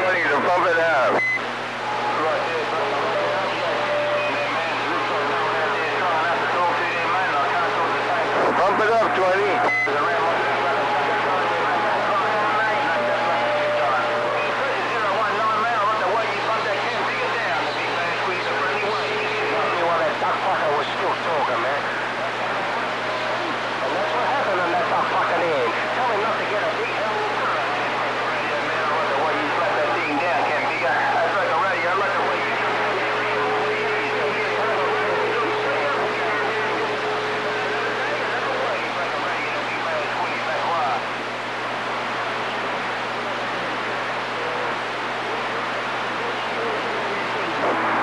20 to pump it up. Pump it up, 20.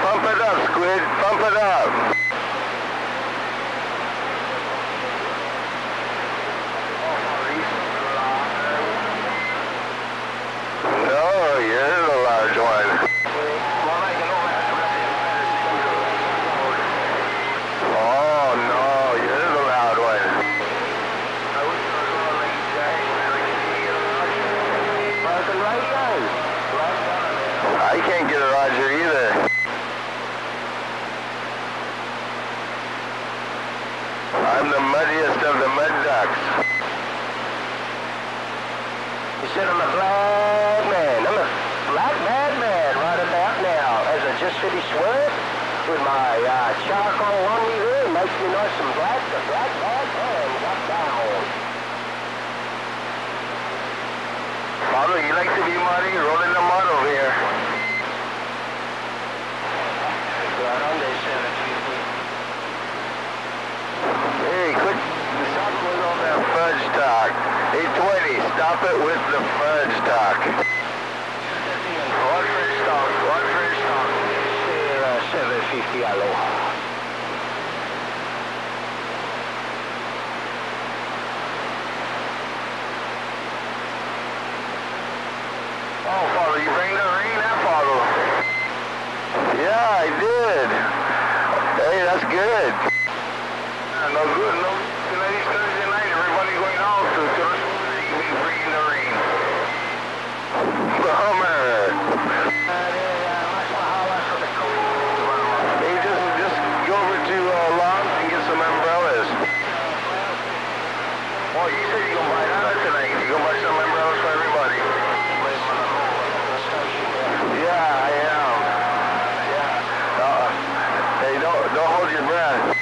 Pump it up, Squid. Pump it up. No, you're the large one. Oh, no, you're the loud one. I can't get a Roger either. I'm the muddiest of the mud ducks. You said I'm a black man. I'm a black madman right about now. As I just finished work with my charcoal on me there, makes me nice and black. The black madman got down. Father, you like to be muddy? Rolling the mud over here. Right on there, 750. Hey, quit. Stop with all that fudge talk. 820, stop it with the fudge talk. One fish talk, one fish talk. 750, aloha. Oh, Father, you bring the rain, that Father? Yeah, I did. Hey, that's good. No good, no. Tonight's Thursday night, everybody going out to the bringing the rain. Bummer. Hey, just go over to Lawns and get some umbrellas. Oh, you said you're going to buy that tonight. You're going to buy some umbrellas for everybody. Yeah, I am. Yeah. Hey, don't hold your breath.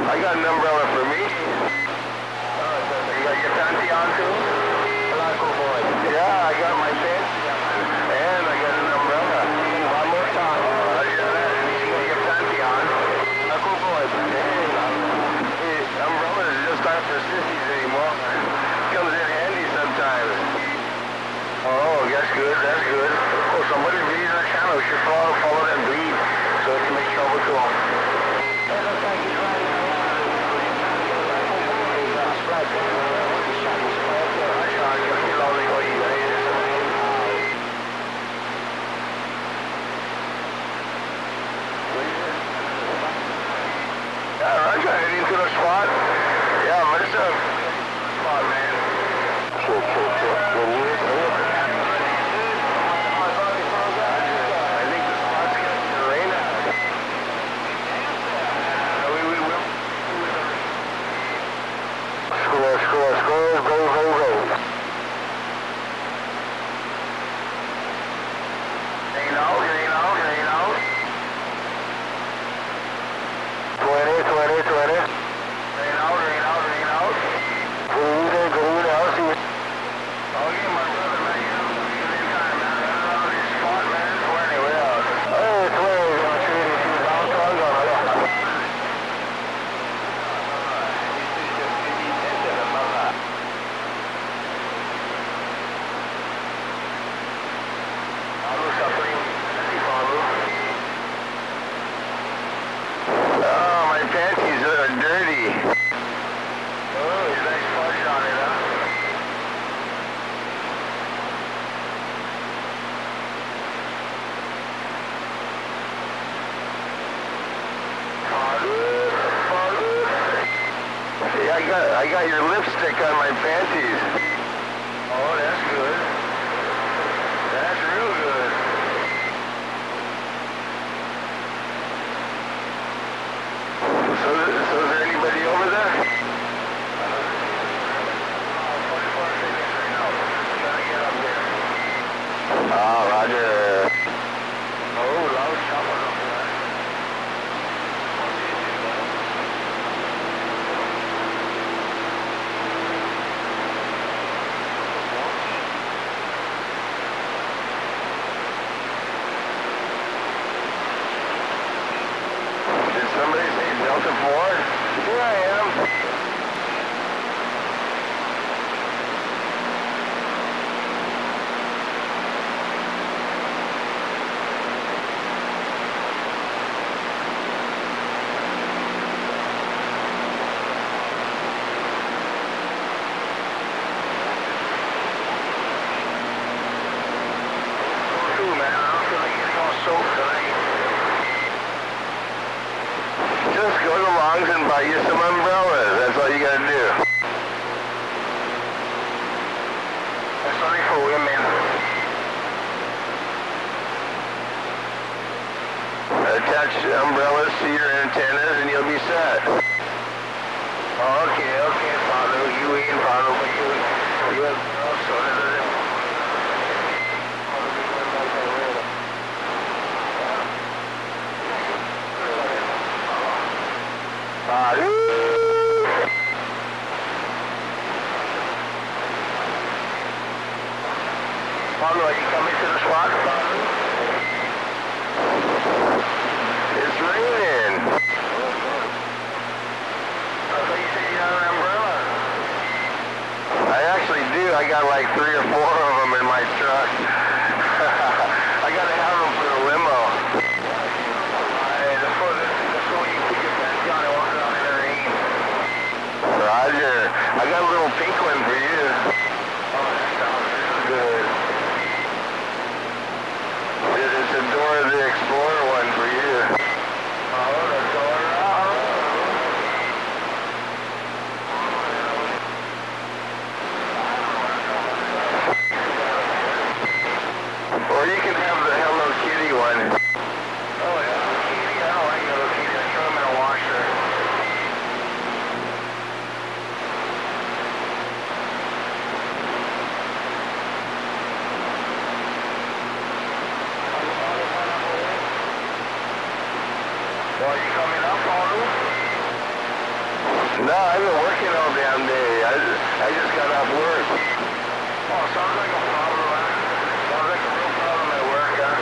I got an umbrella for me. You got your panty on too? Local boy. Yeah, I got my fancy on. And I got an umbrella. One more time. You got your panty on. Local boy. Hey, umbrellas just aren't for sissies anymore. Comes in handy sometimes. Oh, that's good, that's good. Oh, somebody bleeds our channel. We should follow them bleed so it can make trouble to them. Roger, heading to the spot. Yeah, where's the spot, man? Sure. I think the spot's getting the rain out. We will. Score, go. Ain't out. 20. Rain out. Green out. See. Okay, my brother, man, you know, in time, man. I don't know this spot, man. 20, we're out. Oh, 20, gonna shoot it. Downtown, gonna. Oh, my panties are dirty. Oh, he's nice fudge on it, huh? See, I got your lipstick on my panties. Oh, you some umbrellas. That's all you gotta do. That's only for women. Attach umbrellas to your antennas and you'll be set. Okay, Father. You in, Father, but you have also Pablo, are you coming to the spot? It's raining. I thought you said you had an umbrella. I actually do. I got like 3 or 4 of them in my truck. I gotta have them for the limo. That's what you put your pants on and walk around in the rain. Roger. I got a little pink one for you. Oh, that sounds real good. It's a Dora the Explorer one for you. Oh, the Dora. Or you can have the Hello Kitty one. Oh, Hello Kitty? I don't like Hello Kitty. I throw them in a washer. Well, are you coming up, Paul? No, I've been working all damn day. I just got off work. Oh, sounds like a problem, huh? Sounds like a real problem at work, huh?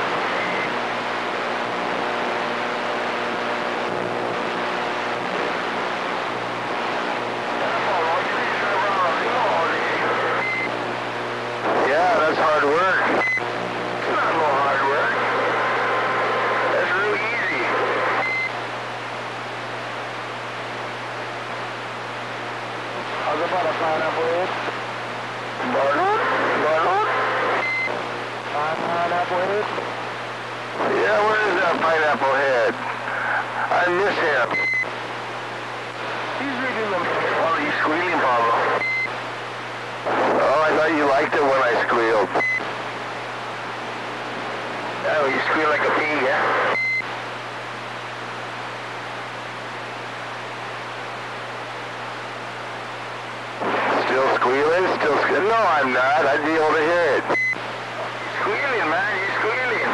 Yeah, that's hard work. It's not no hard work. That's real easy. How's about a pineapple head? Pineapple head? Yeah, where is that pineapple head? I miss him. He's reading them. Oh, he's squealing, Pablo. Oh, I thought you liked it when I squealed. Oh, you squeal like a pig, yeah? Still squealing? No, I'm not. I'd be able to hear it. Squealing, man. You're squealing.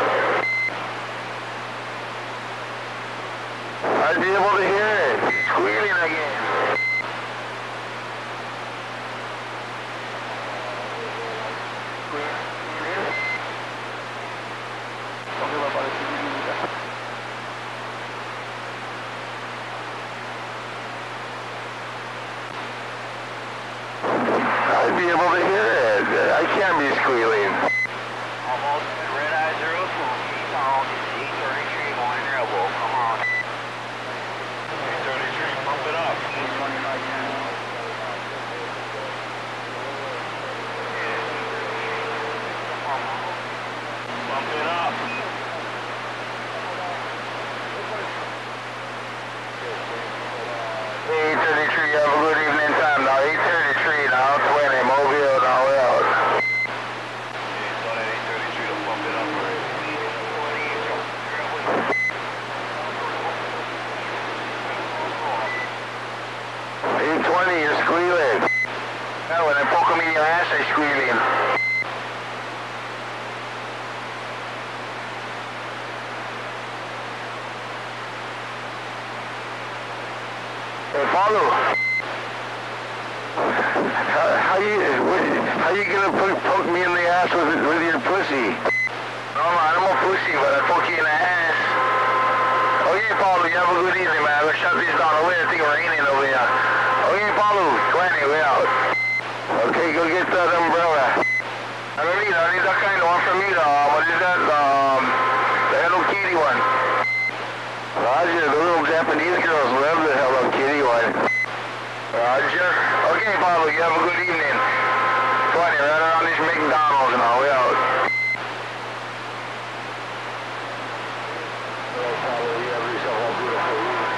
I'd be able to hear it. You're squealing again. I'd be able to hear it. I can't be squealing. Almost red eye 02. Keep on. It's 833 going rebel. Come on. 833, pump it up. He's running right now. Pump it up. 833, have a good evening time now. 833 now, 20, Mobile now out. Yeah, so that 833 to pump it up already. 820, you're squealing. Yeah, when I poke them in your ass, they're squealing. Hey, follow. How you gonna poke me in the ass with your pussy? No, I'm a pussy, but I poke you in the ass. Okay, Paulo, you have a good evening, man. Let's shut this down over here. I think it's raining over here. Okay, Paulo, 20, we out. Okay, go get that umbrella. I don't need that kind of one for me, what is that? The Hello Kitty one. Roger, the little Japanese girls love the Hello Kitty one. Roger. Okay, Pablo, you have a good evening. 20, right around these McDonald's and all, we out. Well, Pablo, you have yourself a beautiful evening.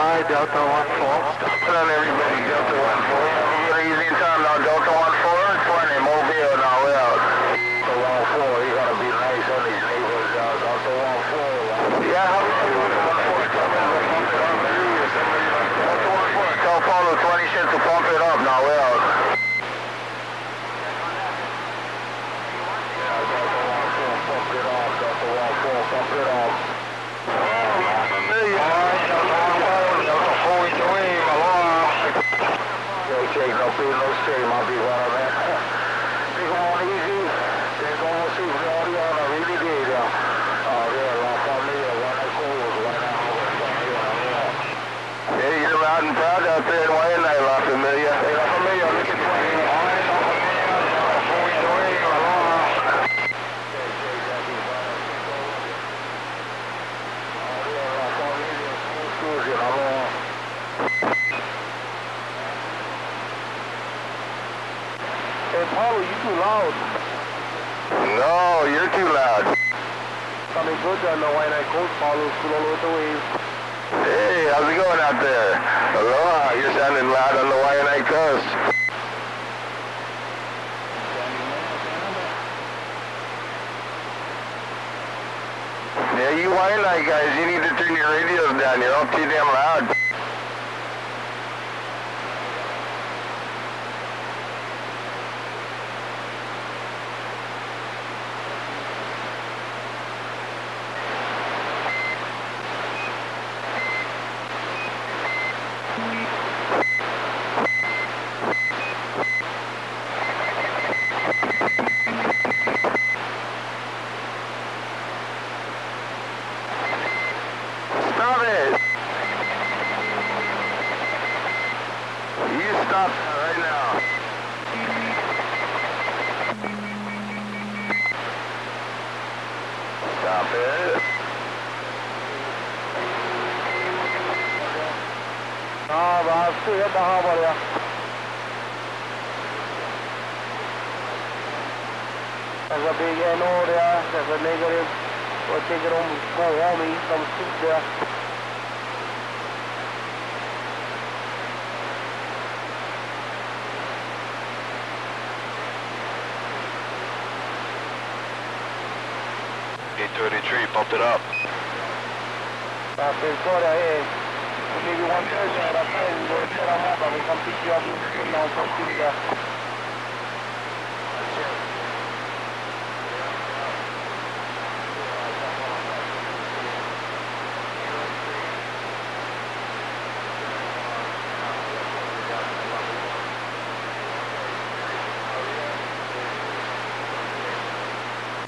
Hi, Delta 1-4. Stopping on everybody, Delta 1-4. You're easy in time now, Delta 1-4, 20, Mobile, now we're out. Delta 1-4, you gotta be nice on these neighbors, Delta 1-4. Yeah, how about you? Delta 1-4, tell Paulo 20 cents to pump it up, now we're out. Jake, no fear, no shame, I'll be running, man. Take them on easy. They're going to see the audio, and I really did. Yeah, La Familia, one of the schools, right now. Yeah, you're loud and proud out there in Wayne, La Familia. Hey, La Familia, look at 20. Hey, Paulo, you too loud. No, you're too loud. Coming good down the Waianae Coast, Paulo, still all over the waves. Hey, how's it going out there? Aloha, you're sounding loud on the Waianae Coast. Yeah, you Waianae guys, you need to turn your radios down. You're all too damn loud. Stop it! You stop that right now. Stop it. Bas, still at the harbor, yeah. There's a big NO there, there's a negative. We'll take it home, go home, eat some soup there. Pumped it up. Victoria, hey, maybe one Thursday at a time, we'll set them up and we come pick you up and down from there.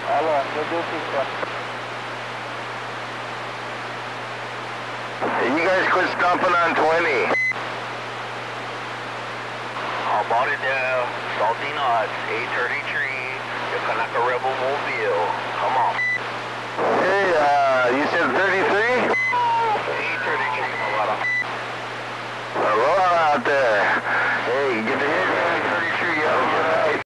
Hello, we'll do picture. Hey, you guys quit stomping on 20. I'll bought it down. Salty Knots, 833.